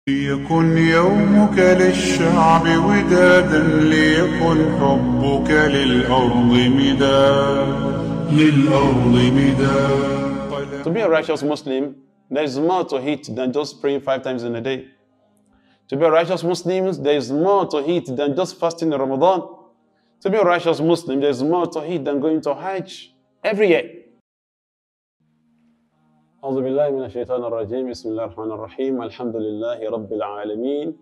ليكن يومك للشعب ودادا ليكن حبك للأرض مداد. To be a righteous Muslim, there is more to it than just praying 5 times in a day. To be a righteous Muslim, there is more to it than just fasting in Ramadan. To be a righteous Muslim, there is more to it than going to Hajj every year. أعوذ بالله من الشيطان الرجيم بسم الله الرحمن الرحيم الحمد لله رب العالمين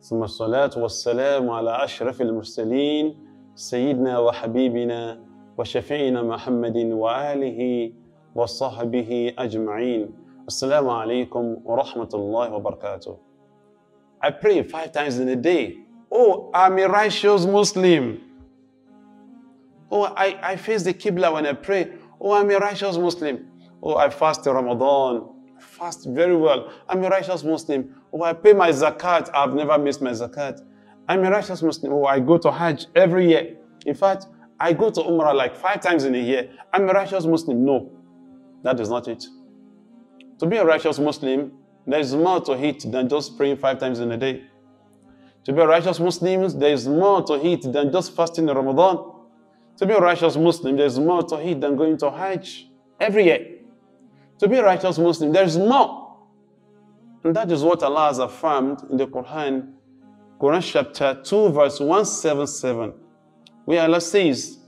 ثم الصلاة والسلام على أشرف المرسلين سيدنا وحبيبنا وشفيعنا محمد وآله وصحبه أجمعين. Assalamu alaikum wa rahmatullahi wa barakatuh. I pray 5 times in a day. Oh, I'm a righteous Muslim. Oh, I face the Qibla when I pray. Oh, I'm a righteous Muslim. Oh, I fast in Ramadan. I fast very well. I'm a righteous Muslim. Oh, I pay my zakat. I've never missed my zakat. I'm a righteous Muslim. Oh, I go to Hajj every year. In fact, I go to Umrah like 5 times in a year. I'm a righteous Muslim. No, that is not it. To be a righteous Muslim, there is more to it than just praying 5 times in a day. To be a righteous Muslim, there is more to it than just fasting in Ramadan. To be a righteous Muslim, there is more to it than going to Hajj every year. To be a righteous Muslim, there is more. And that is what Allah has affirmed in the Quran, Quran chapter 2, verse 177, where Allah says,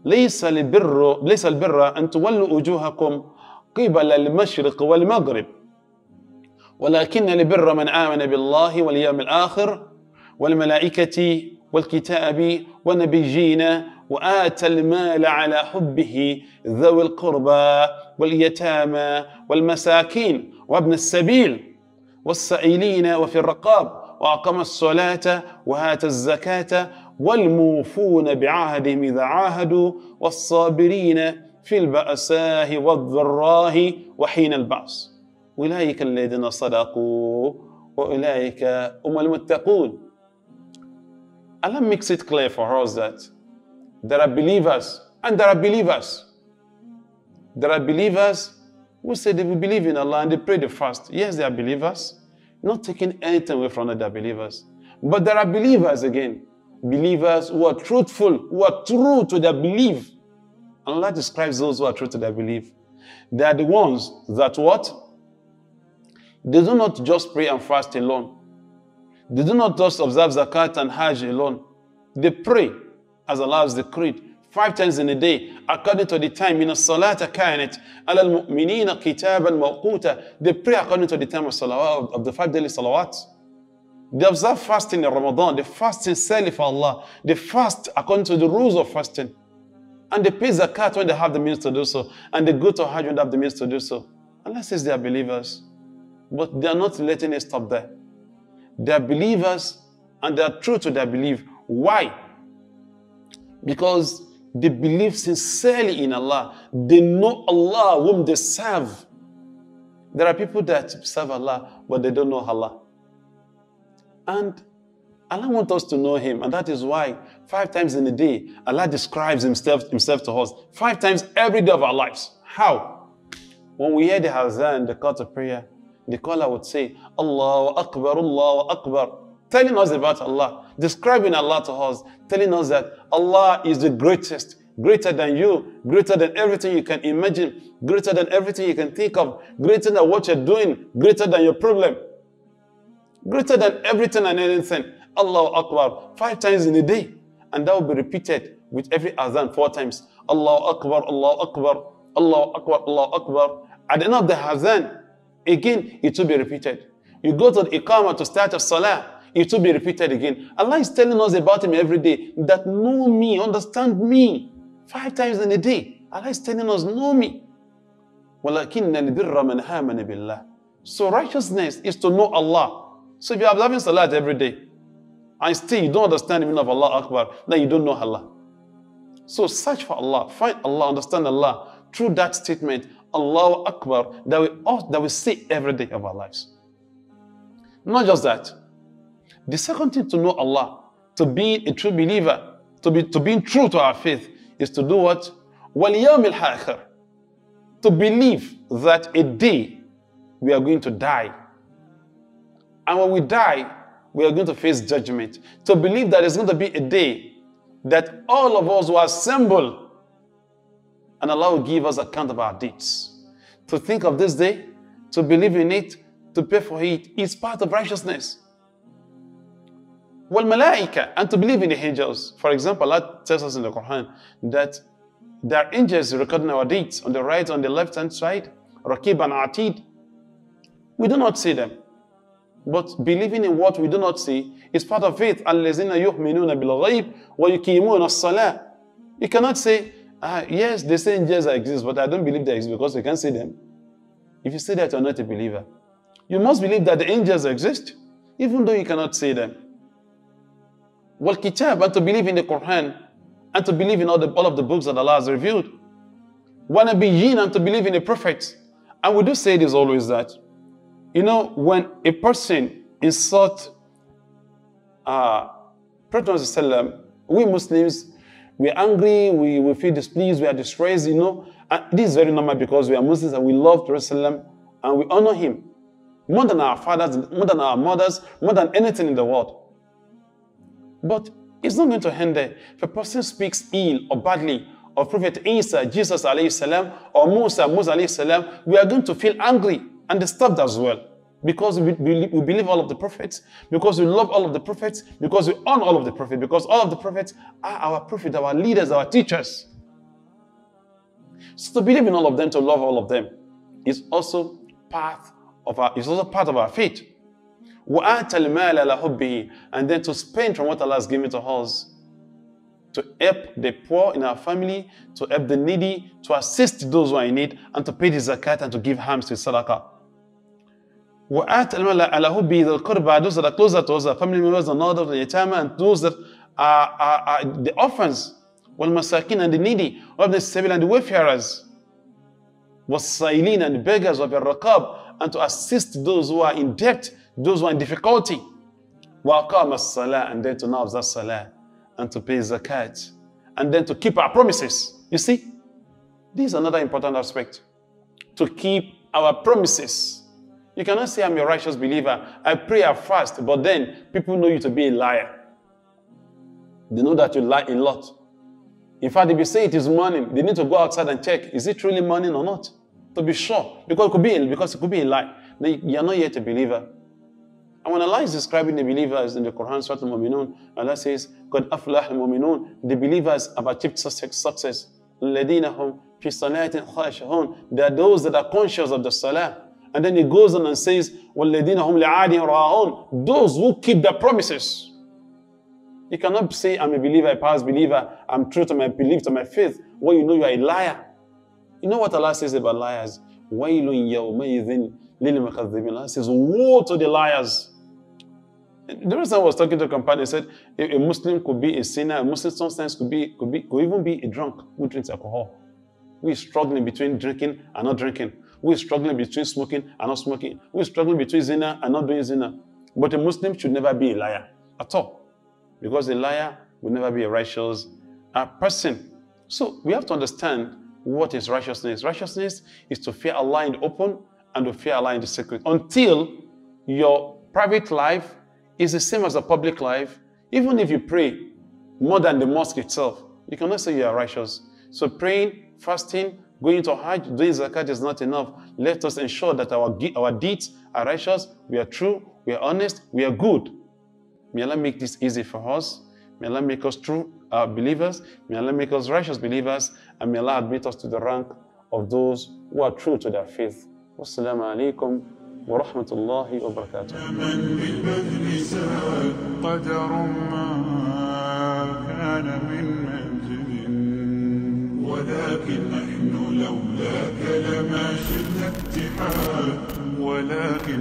ليس البر أن تولوا وجوهكم قبل المشرق والمغرب ولكن البر من آمن بالله واليوم الآخر والملائكة والكتاب والنبيين وآتى المال على حبه ذوي القربى واليتامى والمساكين وابن السبيل والسائلين وفي الرقاب وأقام الصلاة وآتى الزكاة والموفون بعهدهم إذا عاهدوا والصابرين في البأساء والضراء وحين البأس أولئك الذين صدقوا وأولئك هم المتقون. Allah makes it clear for us that there are believers and there are believers. There are believers who say they will believe in Allah and they pray the fast. Yes, they are believers, not taking anything away from other believers. But there are believers again, believers who are truthful, who are true to their belief. Allah describes those who are true to their belief. They are the ones that what? They do not just pray and fast alone. They do not just observe zakat and hajj alone. They pray as Allah has decreed 5 times in a day according to the time. Min as-salata kanat ala al-mu'minina kitaban mawquta. They pray according to the time of salawat, of the 5 daily salawat. They observe fasting in Ramadan. They fast sincerely for Allah. They fast according to the rules of fasting. And they pay zakat when they have the means to do so. And they go to hajj when they have the means to do so. Allah says they are believers. But they are not letting it stop there. They are believers and they are true to their belief. Why? Because they believe sincerely in Allah. They know Allah whom they serve. There are people that serve Allah, but they don't know Allah. And Allah wants us to know Him. And that is why 5 times in a day, Allah describes Himself to us. 5 times every day of our lives. How? When we hear the Hazan, the call to prayer, the caller would say, Allahu Akbar, Allahu Akbar, telling us about Allah, describing Allah to us, telling us that Allah is the greatest, greater than you, greater than everything you can imagine, greater than everything you can think of, greater than what you're doing, greater than your problem, greater than everything and anything. Allahu Akbar, 5 times in a day. And that will be repeated with every azan 4 times. Allahu Akbar, Allahu Akbar, Allahu Akbar, Allahu Akbar. At the end of the azan, again, it will be repeated. You go to the Iqamah to start a salah, it will be repeated again. Allah is telling us about Him every day, that know me, understand me. 5 times in a day, Allah is telling us, know me. وَلَكِنَّ الْبِرَّ مَنْ آمَنَ بِاللَّهِ. So righteousness is to know Allah. So if you are observing salat every day, and still you don't understand the meaning of Allah Akbar, then you don't know Allah. So search for Allah, find Allah, understand Allah through that statement, Allahu Akbar, that we say every day of our lives. Not just that. The second thing to know Allah, to be a true believer, to being true to our faith, is to do what? وَالْيَوْمِ الْآخِرِ. To believe that a day we are going to die. And when we die, we are going to face judgment. To believe that there's going to be a day that all of us will assemble and Allah will give us account of our deeds. To think of this day, to believe in it, to pay for it, is part of righteousness. Wal malaika, and to believe in the angels. For example, Allah tells us in the Quran that there are angels recording our deeds on the right, on the left-hand side, Raqib and Atid. We do not see them. But believing in what we do not see is part of faith. الَّذِينَ يُؤْمِنُونَ بِالْغَيْبِ وَيُقِيمُونَ الصَّلَاةِ. You cannot say, yes, they say angels exist, but I don't believe they exist because we can't see them. If you say that, you're not a believer. You must believe that the angels exist, even though you cannot see them. وَالْكِتَابِ, and to believe in the Quran, and to believe in all of the books that Allah has revealed. وَنَبِيِّينَ, and to believe in the prophets. And we do say this always that, you know, when a person insults Prophet, we Muslims, we are angry, we feel displeased, we are distressed, you know. And this is very normal because we are Muslims and we love Prophet and we honor him more than our fathers, more than our mothers, more than anything in the world. But it's not going to end there. If a person speaks ill or badly of Prophet Isa, Jesus alayhi salam, or Musa alayhi salam, we are going to feel angry and disturbed as well. Because we believe all of the prophets, because we love all of the prophets, because we honor all of the prophets, because all of the prophets are our prophets, our leaders, our teachers. So to believe in all of them, to love all of them, is also part of our faith. وَآتَ الْمَالَ لَحُبِّهِ, and then to spend from what Allah has given to us, to help the poor in our family, to help the needy, to assist those who are in need, and to pay the zakat and to give alms to sadaqah. وَآتَ الْمَالَ عَلَى حُبِّهِ ذَوِي الْقُرْبَى, those that are closer to us, our family members and others, the yatama, and those that are the orphans, وَالْمَسَاكِينَ, and the needy, of the sabil and the wayfarers, وَالسَّائِلِينَ, and the beggars, of the raqab, and to assist those who are in debt, those who are in difficulty. وَأَقَامَ الصَّلَاةِ, and then to now observe salah, and to pay zakat, and then to keep our promises. You see, this is another important aspect. To keep our promises. You cannot say, I'm a righteous believer, I pray, I fast, but then people know you to be a liar. They know that you lie a lot. In fact, if you say it is morning, they need to go outside and check, is it truly morning or not? To be sure, because it could be a lie. Then you are not yet a believer. And when Allah is describing the believers in the Quran, Surah Al-Mu'minun, Allah says, قَدْ أَفْلَحَ الْمُؤْمِنُونَ, the believers have achieved success. الَّذِينَ هُمْ فِي صَلَاةٍ خَاشِعُونَ, they are those that are conscious of the salah. And then he goes on and says, وَالَّذِينَ هُمْ لِعَادِهِمْ رَاعُونَ, those who keep their promises. You cannot say, I'm a believer, a pious believer, I'm true to my belief, to my faith, when you know you are a liar. You know what Allah says about liars? وَيْلٌ يَوْمَئِذٍ لِلْمُكَذِّبِينَ. Allah says, woe to the liars. The reason I was talking to a companion, said a Muslim could be a sinner, a Muslim sometimes could even be a drunk who drinks alcohol. We're struggling between drinking and not drinking. We're struggling between smoking and not smoking. We're struggling between zina and not doing zina. But a Muslim should never be a liar at all. Because a liar will never be a righteous person. So we have to understand what is righteousness. Righteousness is to fear Allah in the open and to fear Allah in the secret. Until your private life is the same as the public life, even if you pray more than the mosque itself, you cannot say you are righteous. So praying, fasting, going to Hajj, doing zakat is not enough. Let us ensure that our deeds are righteous, we are true, we are honest, we are good. May Allah make this easy for us. May Allah make us true believers. May Allah make us righteous believers. And may Allah admit us to the rank of those who are true to their faith. Wassalamu alaikum wa rahmatullahi wa barakatuh. ولكن نحن لولاك لما شئنا اتحاد ولكن